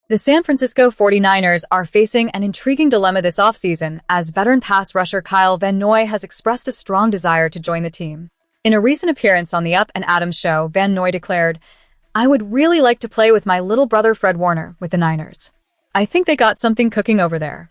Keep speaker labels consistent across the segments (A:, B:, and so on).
A: The San Francisco 49ers are facing an intriguing dilemma this offseason as veteran pass rusher Kyle Van Noy has expressed a strong desire to join the team. In a recent appearance on the Up and Adams show, Van Noy declared, "I would really like to play with my little brother Fred Warner with the Niners. I think they got something cooking over there."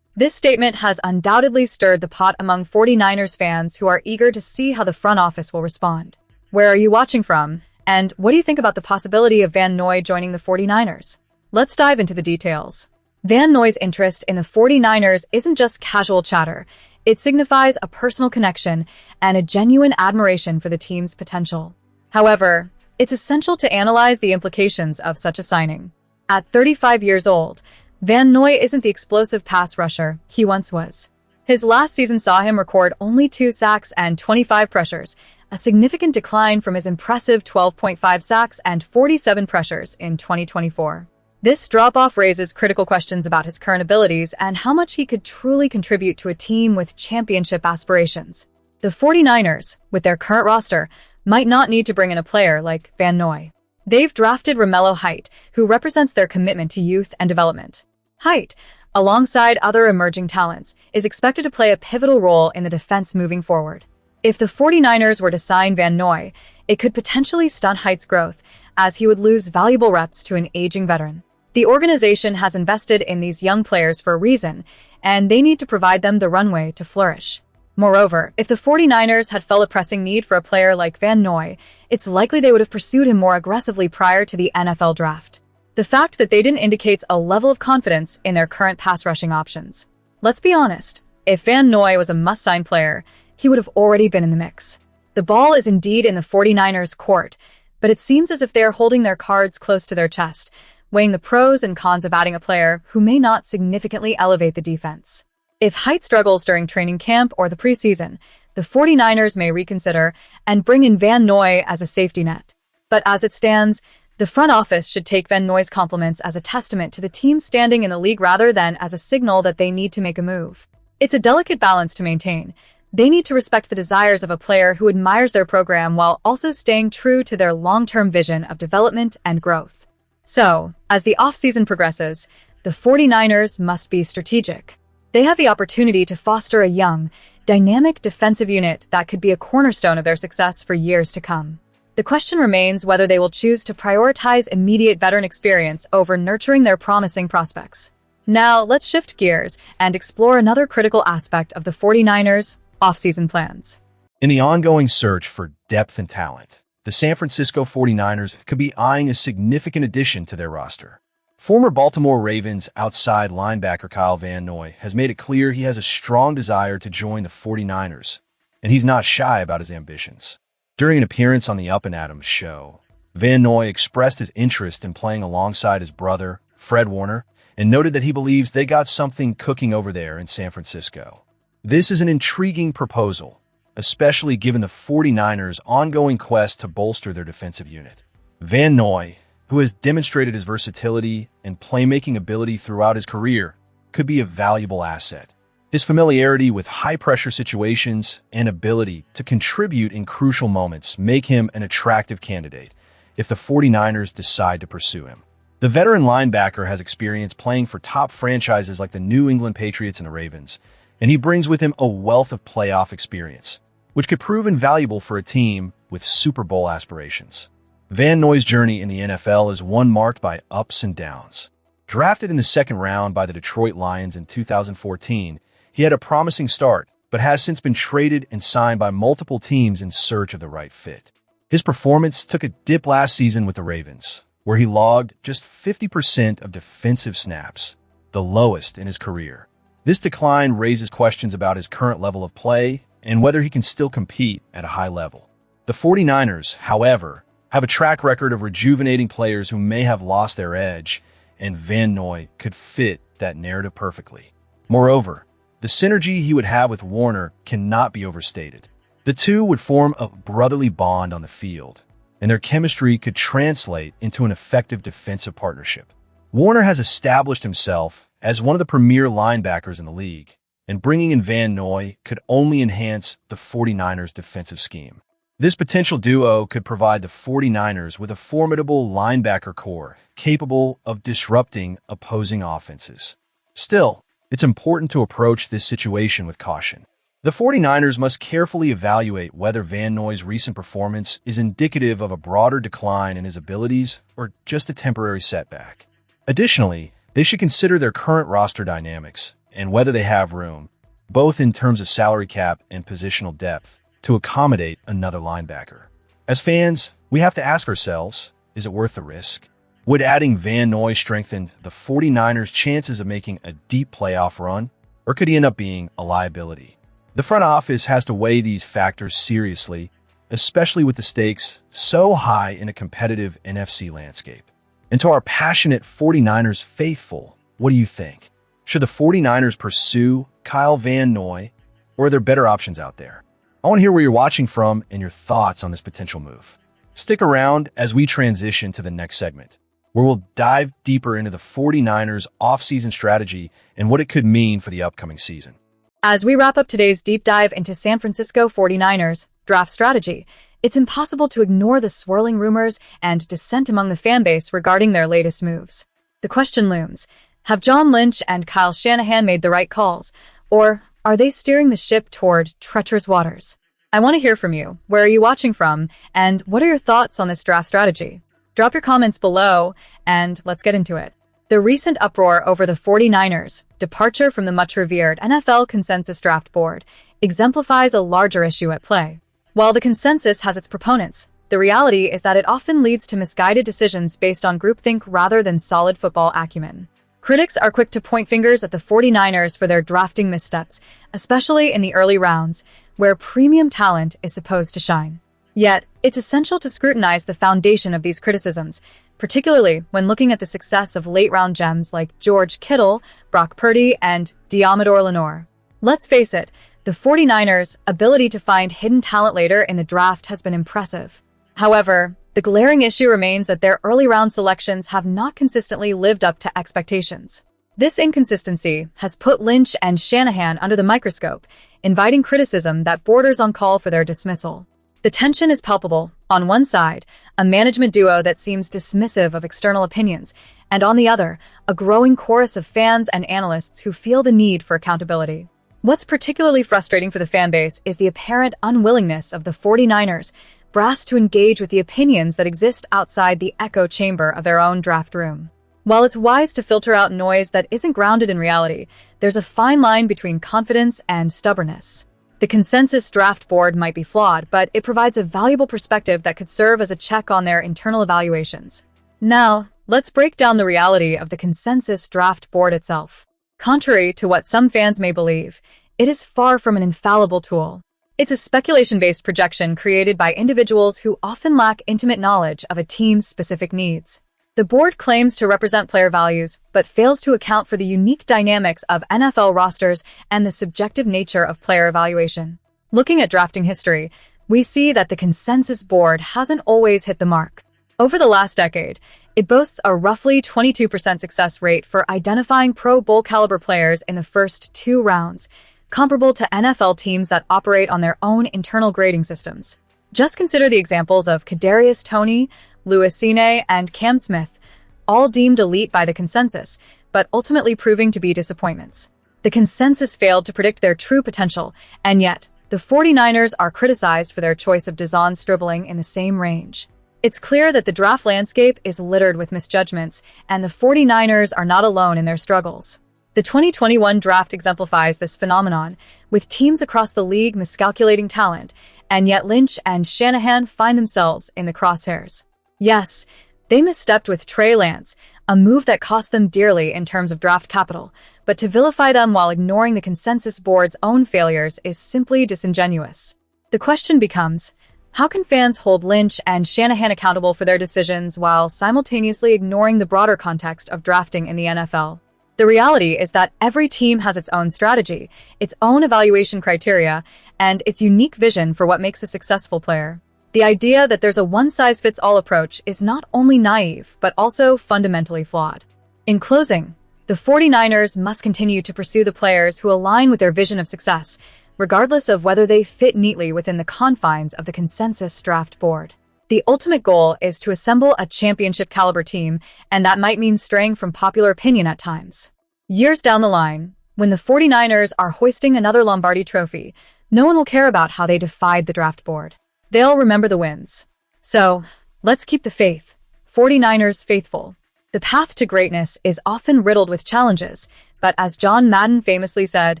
A: This statement has undoubtedly stirred the pot among 49ers fans who are eager to see how the front office will respond. Where are you watching from? And what do you think about the possibility of Van Noy joining the 49ers? Let's dive into the details. Van Noy's interest in the 49ers isn't just casual chatter. It signifies a personal connection and a genuine admiration for the team's potential. However, it's essential to analyze the implications of such a signing. At 35 years old, Van Noy isn't the explosive pass rusher he once was. His last season saw him record only 2 sacks and 25 pressures, a significant decline from his impressive 12.5 sacks and 47 pressures in 2024. This drop-off raises critical questions about his current abilities and how much he could truly contribute to a team with championship aspirations. The 49ers, with their current roster, might not need to bring in a player like Van Noy. They've drafted Romello Height, who represents their commitment to youth and development. Height, alongside other emerging talents, is expected to play a pivotal role in the defense moving forward. If the 49ers were to sign Van Noy, it could potentially stunt Height's growth, as he would lose valuable reps to an aging veteran. The organization has invested in these young players for a reason, and they need to provide them the runway to flourish. Moreover, if the 49ers had felt a pressing need for a player like Van Noy, it's likely they would have pursued him more aggressively prior to the NFL draft. The fact that they didn't indicates a level of confidence in their current pass rushing options. Let's be honest, if Van Noy was a must-sign player, he would have already been in the mix. The ball is indeed in the 49ers' court, but it seems as if they are holding their cards close to their chest, weighing the pros and cons of adding a player who may not significantly elevate the defense. If Height struggles during training camp or the preseason, the 49ers may reconsider and bring in Van Noy as a safety net. But as it stands, the front office should take Van Noy's compliments as a testament to the team's standing in the league rather than as a signal that they need to make a move. It's a delicate balance to maintain. They need to respect the desires of a player who admires their program while also staying true to their long-term vision of development and growth. So, as the offseason progresses, the 49ers must be strategic. They have the opportunity to foster a young, dynamic defensive unit that could be a cornerstone of their success for years to come. The question remains whether they will choose to prioritize immediate veteran experience over nurturing their promising prospects. Now, let's shift gears and explore another critical aspect of the 49ers' offseason plans.
B: In the ongoing search for depth and talent, the San Francisco 49ers could be eyeing a significant addition to their roster. Former Baltimore Ravens outside linebacker Kyle Van Noy has made it clear he has a strong desire to join the 49ers, and he's not shy about his ambitions. During an appearance on the Up and Adams show, Van Noy expressed his interest in playing alongside his brother, Fred Warner, and noted that he believes they got something cooking over there in San Francisco. This is an intriguing proposal, especially given the 49ers' ongoing quest to bolster their defensive unit. Van Noy, who has demonstrated his versatility and playmaking ability throughout his career, could be a valuable asset. His familiarity with high-pressure situations and ability to contribute in crucial moments make him an attractive candidate if the 49ers decide to pursue him. The veteran linebacker has experience playing for top franchises like the New England Patriots and the Ravens, and he brings with him a wealth of playoff experience, which could prove invaluable for a team with Super Bowl aspirations. Van Noy's journey in the NFL is one marked by ups and downs. Drafted in the second round by the Detroit Lions in 2014, he had a promising start, but has since been traded and signed by multiple teams in search of the right fit. His performance took a dip last season with the Ravens, where he logged just 50% of defensive snaps, the lowest in his career. This decline raises questions about his current level of play and whether he can still compete at a high level. The 49ers, however, have a track record of rejuvenating players who may have lost their edge, and Van Noy could fit that narrative perfectly. Moreover, the synergy he would have with Warner cannot be overstated. The two would form a brotherly bond on the field, and their chemistry could translate into an effective defensive partnership. Warner has established himself as one of the premier linebackers in the league, and bringing in Van Noy could only enhance the 49ers' defensive scheme. This potential duo could provide the 49ers with a formidable linebacker core capable of disrupting opposing offenses. Still, it's important to approach this situation with caution. The 49ers must carefully evaluate whether Van Noy's recent performance is indicative of a broader decline in his abilities or just a temporary setback. Additionally, they should consider their current roster dynamics and whether they have room, both in terms of salary cap and positional depth, to accommodate another linebacker. As fans, we have to ask ourselves, is it worth the risk? Would adding Van Noy strengthen the 49ers' chances of making a deep playoff run, or could he end up being a liability? The front office has to weigh these factors seriously, especially with the stakes so high in a competitive NFC landscape. And to our passionate 49ers faithful, what do you think? Should the 49ers pursue Kyle Van Noy, or are there better options out there? I want to hear where you're watching from and your thoughts on this potential move. Stick around as we transition to the next segment, where we'll dive deeper into the 49ers offseason strategy and what it could mean for the upcoming season.
A: As we wrap up today's deep dive into San Francisco 49ers draft strategy, it's impossible to ignore the swirling rumors and dissent among the fanbase regarding their latest moves. The question looms, have John Lynch and Kyle Shanahan made the right calls, or are they steering the ship toward treacherous waters? I want to hear from you. Where are you watching from, and what are your thoughts on this draft strategy? Drop your comments below, and let's get into it. The recent uproar over the 49ers' departure from the much-revered NFL Consensus Draft Board exemplifies a larger issue at play. While the consensus has its proponents, the reality is that it often leads to misguided decisions based on groupthink rather than solid football acumen. Critics are quick to point fingers at the 49ers for their drafting missteps, especially in the early rounds, where premium talent is supposed to shine. Yet, it's essential to scrutinize the foundation of these criticisms, particularly when looking at the success of late-round gems like George Kittle, Brock Purdy, and Deommodore Lenoir. Let's face it, the 49ers' ability to find hidden talent later in the draft has been impressive. However, the glaring issue remains that their early-round selections have not consistently lived up to expectations. This inconsistency has put Lynch and Shanahan under the microscope, inviting criticism that borders on call for their dismissal. The tension is palpable. On one side, a management duo that seems dismissive of external opinions, and on the other, a growing chorus of fans and analysts who feel the need for accountability. What's particularly frustrating for the fanbase is the apparent unwillingness of the 49ers brass to engage with the opinions that exist outside the echo chamber of their own draft room. While it's wise to filter out noise that isn't grounded in reality, there's a fine line between confidence and stubbornness. The consensus draft board might be flawed, but it provides a valuable perspective that could serve as a check on their internal evaluations. Now, let's break down the reality of the consensus draft board itself. Contrary to what some fans may believe, it is far from an infallible tool. It's a speculation-based projection created by individuals who often lack intimate knowledge of a team's specific needs. The board claims to represent player values, but fails to account for the unique dynamics of NFL rosters and the subjective nature of player evaluation. Looking at drafting history, we see that the consensus board hasn't always hit the mark. Over the last decade, it boasts a roughly 22% success rate for identifying Pro Bowl caliber players in the first 2 rounds, comparable to NFL teams that operate on their own internal grading systems. Just consider the examples of Kadarius Toney, Louis Cine, and Cam Smith, all deemed elite by the consensus, but ultimately proving to be disappointments. The consensus failed to predict their true potential, and yet, the 49ers are criticized for their choice of Dazon Stribling in the same range. It's clear that the draft landscape is littered with misjudgments, and the 49ers are not alone in their struggles. The 2021 draft exemplifies this phenomenon, with teams across the league miscalculating talent, and yet Lynch and Shanahan find themselves in the crosshairs. Yes, they misstepped with Trey Lance, a move that cost them dearly in terms of draft capital, but to vilify them while ignoring the consensus board's own failures is simply disingenuous. The question becomes, how can fans hold Lynch and Shanahan accountable for their decisions while simultaneously ignoring the broader context of drafting in the NFL? The reality is that every team has its own strategy, its own evaluation criteria, and its unique vision for what makes a successful player. The idea that there's a one-size-fits-all approach is not only naive, but also fundamentally flawed. In closing, the 49ers must continue to pursue the players who align with their vision of success, regardless of whether they fit neatly within the confines of the consensus draft board. The ultimate goal is to assemble a championship-caliber team, and that might mean straying from popular opinion at times. Years down the line, when the 49ers are hoisting another Lombardi trophy, no one will care about how they defied the draft board. They'll remember the wins. So, let's keep the faith. 49ers faithful. The path to greatness is often riddled with challenges, but as John Madden famously said,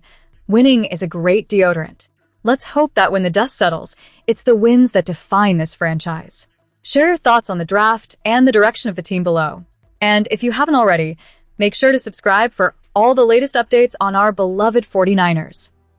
A: winning is a great deodorant. Let's hope that when the dust settles, it's the wins that define this franchise. Share your thoughts on the draft and the direction of the team below. And if you haven't already, make sure to subscribe for all the latest updates on our beloved 49ers.